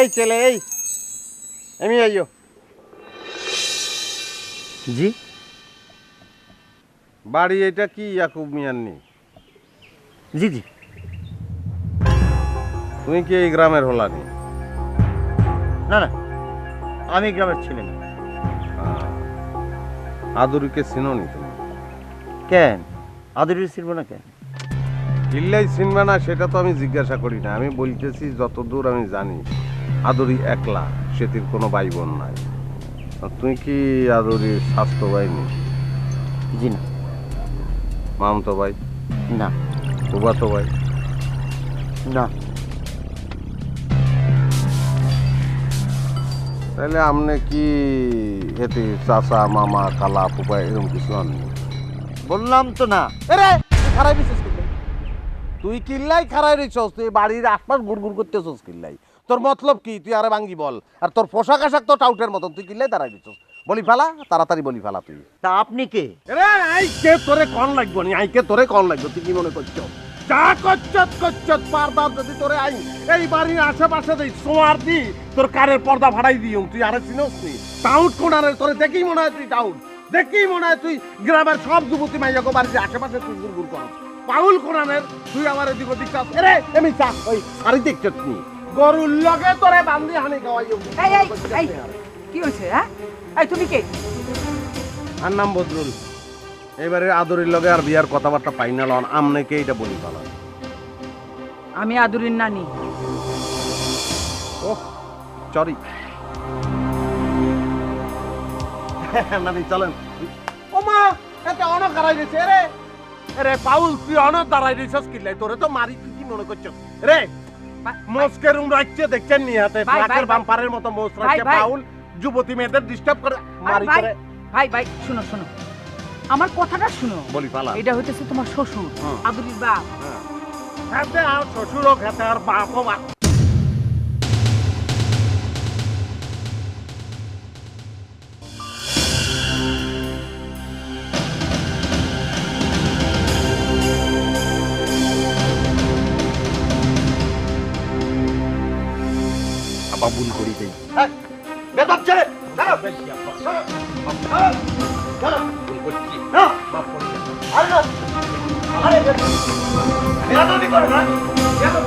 এই ছেলে এই আমি আইও জি বাড়ি এটা কি ইয়াকুব মিয়ার নি? জি জি তুমি কি এই গ্রামের হলানি? না না আমি গ্রামের ছেলে না। আদুরিকে চিনো নি তুমি? কেন আদরের ছিল না কেন? ইল্লাই চিনবে না সেটা তো আমি জিজ্ঞাসা করি না, আমি বলতেছি যতদূর আমি জানি আদুরি একলা, সেটির কোনো ভাই বোন নাই। আর তুই কি আদুরির স্বাস্থ্য ভাই নি? জি না। মামতো ভাই? না। ফুফাতো ভাই? না। তাহলে আপনি কি এতে চাচা মামা কালা ফুফা এরকম কিছু আননি? বললাম তো না। আরে খারাই দিছিস কিল্লাই, তুই কিল্লাই খারাই রেখছস, তুই বাড়ির আশপাশ গুড়গুড় করতেছস কিল্লাই। তোর মতলব কি? তুই আরে ভাঙ্গি বল। আর তোর পোশাক আশাক তো টাউটের মতন, তুই কিল্লাই দাঁড়াই দিছস? বলি ফেলা, তাড়াতাড়ি বলি ফেলা তুই। তা আপনি কে? আরে আইকে তোরে কোন লাগবো নি, আইকে তোরে কোন লাগবো, তুই কি মনে করছস? যা করছত পারদার যদি তোরে আই এই বাড়ির আশেপাশে দেই সোয়ার দি তোর কারের পর্দা ভাড়াই দিউম, তুই আরে চিনস নি? টাউট কোনারে তোরে দেখেই মনে হয় তুই টাউট, দেখেই মনে হয় তুই গ্রামের সব যুবতী মাইয়াকে বাড়ির আশেপাশে তুই গুড়গুড় করস। পাউল কোনানের তুই আমার এদিক ওদিক চাস। আরে আমি চাস ওই আরে দেখছস নি গরুর লগে তোরে বান্ধি হানি খাওয়াইও। এই কি হইছে? হ্যাঁ এই তুমি কে? আর নাম বদরুল। এবারে আদরের লগে আর বিয়ার কথাবার্তা পাই না, লন আমনেকে এইটা বলি ফেলা। আমি আদুরির নানি। ওহ সরি নানি, চলেন। ও মা, এটা অনেক দাঁড়াই দিয়েছে রে। রে পাউল তুই অনেক দাঁড়াই দিয়েছিস কিল্লাই, তোরে তো মারি, তুই কি মনে করছিস রে? মোস্কের রুম রাখছে দেখছেন নি হাতে ট্রাকের বাম্পারের মতো মোস রাখছে পাউল, যুবতী মেয়েদের ডিস্টার্ব করে মারি করে। ভাই শুনো শুনো আমার কথাটা শুনো। বলি ফালা, এটা হইতেছে তোমার শ্বশুর আদুরির বাপ। হাতে আর শ্বশুর হোক, হাতে আর বাপও বাপ। ভুল করি দেই। বেদব ছেলে, দাঁড়াও। ভুল করছি। না, মাফ করে দেন। আরে না, আরে বেদব। বেদবই করো না, বেদব।